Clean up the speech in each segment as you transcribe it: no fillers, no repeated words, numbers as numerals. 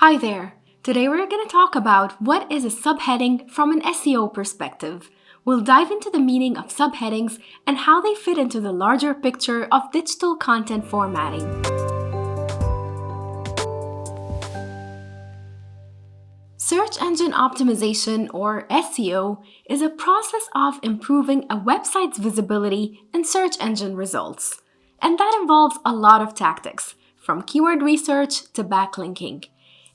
Hi there! Today we're going to talk about what is a subheading from an SEO perspective. We'll dive into the meaning of subheadings and how they fit into the larger picture of digital content formatting. Search engine optimization, or SEO, is a process of improving a website's visibility in search engine results. And that involves a lot of tactics, from keyword research to backlinking.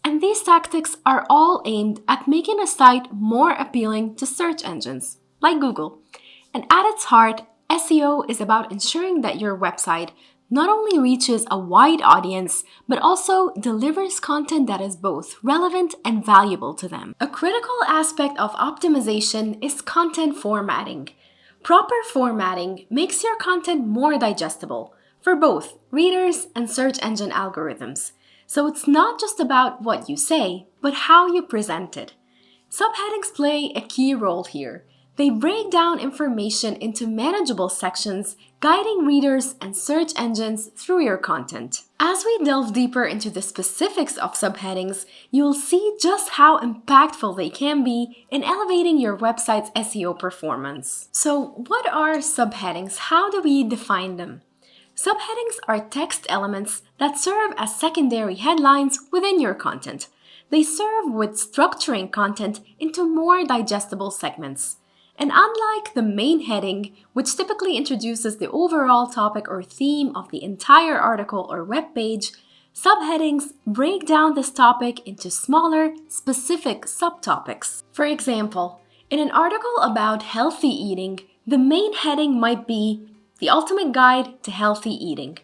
And these tactics are all aimed at making a site more appealing to search engines, like Google. And at its heart, SEO is about ensuring that your website not only reaches a wide audience, but also delivers content that is both relevant and valuable to them. A critical aspect of optimization is content formatting. Proper formatting makes your content more digestible for both readers and search engine algorithms. So it's not just about what you say, but how you present it. Subheadings play a key role here. They break down information into manageable sections, guiding readers and search engines through your content. As we delve deeper into the specifics of subheadings, you'll see just how impactful they can be in elevating your website's SEO performance. So, what are subheadings? How do we define them? Subheadings are text elements that serve as secondary headlines within your content. They serve with structuring content into more digestible segments. And unlike the main heading, which typically introduces the overall topic or theme of the entire article or web page, subheadings break down this topic into smaller, specific subtopics. For example, in an article about healthy eating, the main heading might be The Ultimate Guide to Healthy Eating,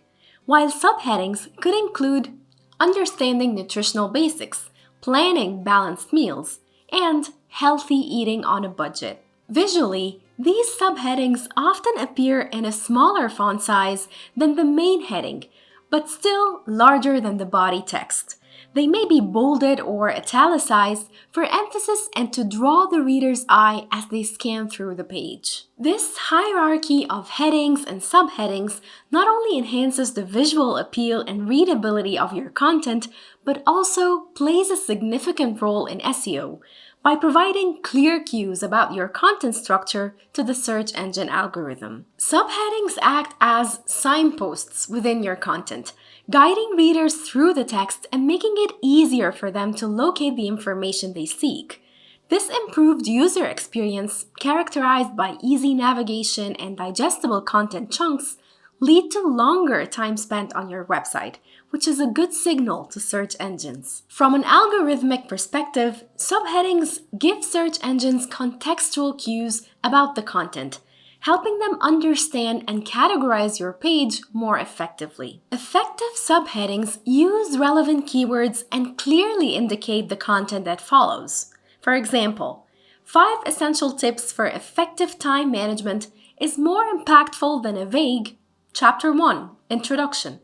while subheadings could include Understanding Nutritional Basics, Planning Balanced Meals, and Healthy Eating on a Budget. Visually, these subheadings often appear in a smaller font size than the main heading, but still larger than the body text. They may be bolded or italicized for emphasis and to draw the reader's eye as they scan through the page. This hierarchy of headings and subheadings not only enhances the visual appeal and readability of your content, but also plays a significant role in SEO by providing clear cues about your content structure to the search engine algorithm. Subheadings act as signposts within your content, guiding readers through the text and making it easier for them to locate the information they seek. This improved user experience, characterized by easy navigation and digestible content chunks, lead to longer time spent on your website, which is a good signal to search engines. From an algorithmic perspective, subheadings give search engines contextual cues about the content, helping them understand and categorize your page more effectively. Effective subheadings use relevant keywords and clearly indicate the content that follows. For example, 5 essential tips for effective time management is more impactful than a vague Chapter 1, Introduction.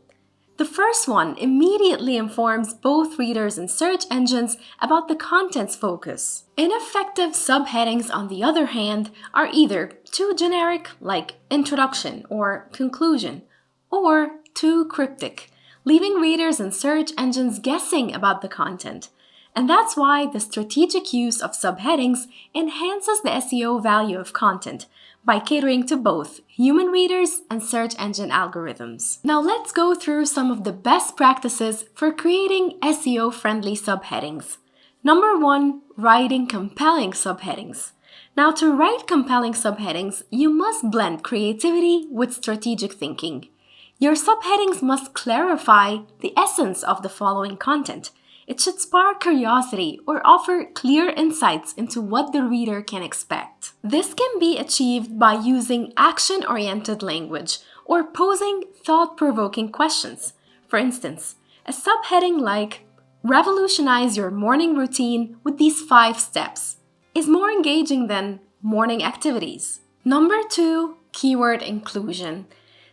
The first one immediately informs both readers and search engines about the content's focus. Ineffective subheadings, on the other hand, are either too generic, like Introduction or Conclusion, or too cryptic, leaving readers and search engines guessing about the content. And that's why the strategic use of subheadings enhances the SEO value of content by catering to both human readers and search engine algorithms. Now let's go through some of the best practices for creating SEO-friendly subheadings. Number 1, writing compelling subheadings. Now, to write compelling subheadings, you must blend creativity with strategic thinking. Your subheadings must clarify the essence of the following content. It should spark curiosity or offer clear insights into what the reader can expect. This can be achieved by using action-oriented language or posing thought-provoking questions. For instance, a subheading like Revolutionize Your Morning Routine with These 5 Steps is more engaging than Morning Activities. Number 2, keyword inclusion.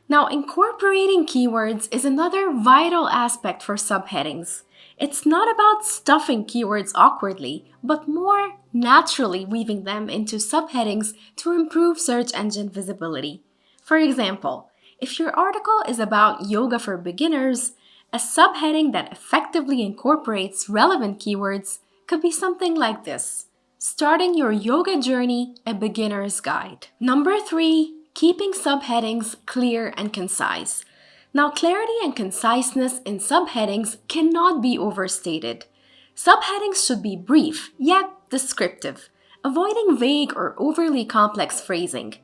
Now, incorporating keywords is another vital aspect for subheadings. It's not about stuffing keywords awkwardly, but more naturally weaving them into subheadings to improve search engine visibility. For example, if your article is about yoga for beginners, A subheading that effectively incorporates relevant keywords could be something like this: Starting Your Yoga Journey, a Beginner's Guide. Number 3, keeping subheadings clear and concise. Now, clarity and conciseness in subheadings cannot be overstated. Subheadings should be brief, yet descriptive, avoiding vague or overly complex phrasing.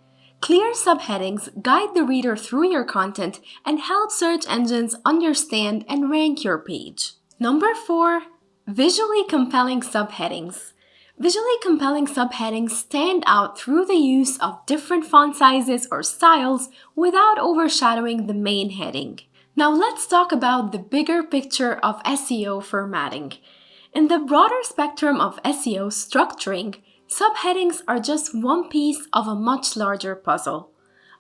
Clear subheadings guide the reader through your content and help search engines understand and rank your page. Number 4, visually compelling subheadings. Visually compelling subheadings stand out through the use of different font sizes or styles without overshadowing the main heading. Now let's talk about the bigger picture of SEO formatting. In the broader spectrum of SEO structuring, subheadings are just one piece of a much larger puzzle.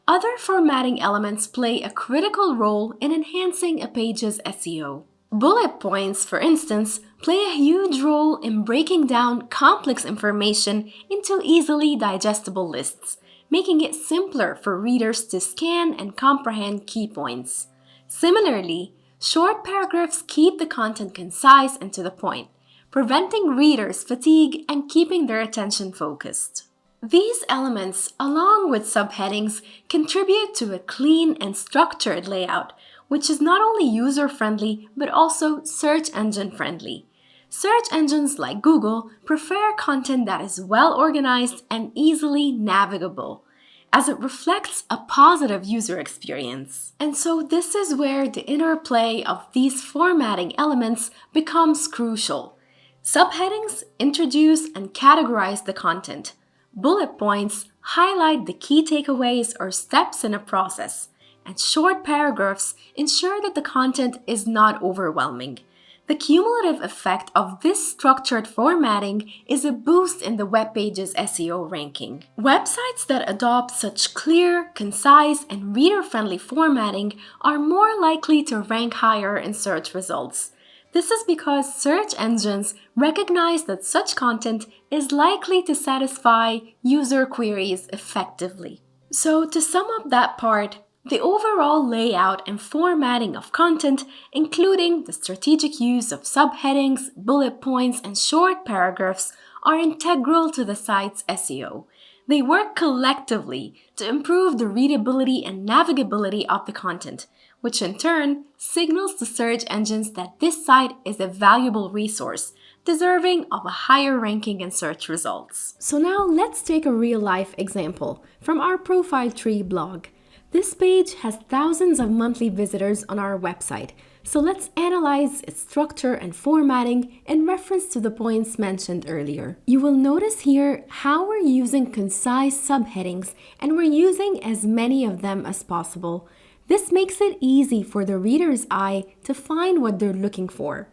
Other formatting elements play a critical role in enhancing a page's SEO. Bullet points, for instance, play a huge role in breaking down complex information into easily digestible lists, making it simpler for readers to scan and comprehend key points. Similarly, short paragraphs keep the content concise and to the point, preventing readers' fatigue and keeping their attention focused. These elements, along with subheadings, contribute to a clean and structured layout, which is not only user-friendly but also search engine-friendly. Search engines like Google prefer content that is well organized and easily navigable, as it reflects a positive user experience. And so this is where the interplay of these formatting elements becomes crucial. Subheadings introduce and categorize the content. Bullet points highlight the key takeaways or steps in a process, and short paragraphs ensure that the content is not overwhelming. The cumulative effect of this structured formatting is a boost in the web page's SEO ranking. Websites that adopt such clear, concise, and reader-friendly formatting are more likely to rank higher in search results. This is because search engines recognize that such content is likely to satisfy user queries effectively. So, to sum up that part, the overall layout and formatting of content, including the strategic use of subheadings, bullet points, and short paragraphs, are integral to the site's SEO. They work collectively to improve the readability and navigability of the content, which in turn signals to search engines that this site is a valuable resource, deserving of a higher ranking in search results. So now let's take a real-life example from our Profile Tree blog. This page has thousands of monthly visitors on our website, so let's analyze its structure and formatting in reference to the points mentioned earlier. You will notice here how we're using concise subheadings, and we're using as many of them as possible. This makes it easy for the reader's eye to find what they're looking for.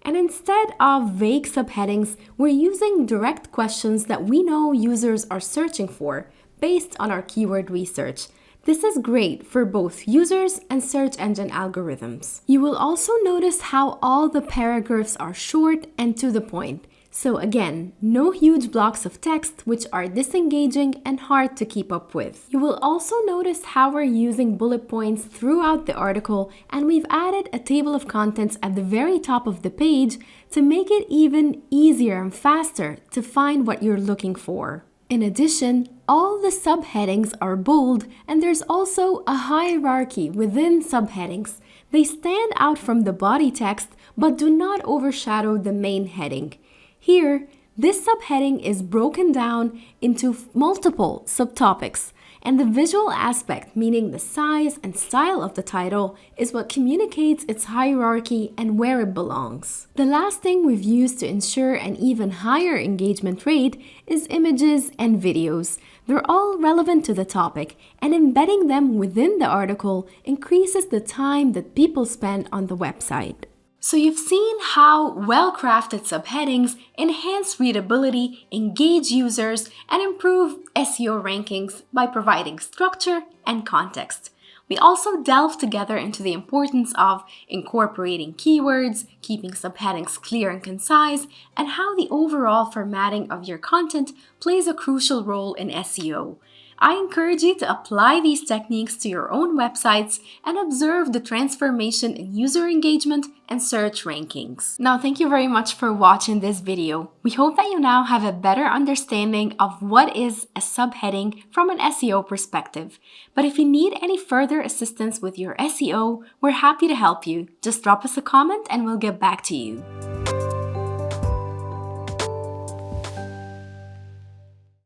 And instead of vague subheadings, we're using direct questions that we know users are searching for based on our keyword research. This is great for both users and search engine algorithms. You will also notice how all the paragraphs are short and to the point. So again, no huge blocks of text which are disengaging and hard to keep up with. You will also notice how we're using bullet points throughout the article, and we've added a table of contents at the very top of the page to make it even easier and faster to find what you're looking for. In addition, all the subheadings are bold, and there's also a hierarchy within subheadings. They stand out from the body text but do not overshadow the main heading. Here, this subheading is broken down into multiple subtopics, and the visual aspect, meaning the size and style of the title, is what communicates its hierarchy and where it belongs. The last thing we've used to ensure an even higher engagement rate is images and videos. They're all relevant to the topic, and embedding them within the article increases the time that people spend on the website. So you've seen how well-crafted subheadings enhance readability, engage users, and improve SEO rankings by providing structure and context. We also delved together into the importance of incorporating keywords, keeping subheadings clear and concise, and how the overall formatting of your content plays a crucial role in SEO. I encourage you to apply these techniques to your own websites and observe the transformation in user engagement and search rankings. Now, thank you very much for watching this video. We hope that you now have a better understanding of what is a subheading from an SEO perspective. But if you need any further assistance with your SEO, we're happy to help you. Just drop us a comment and we'll get back to you.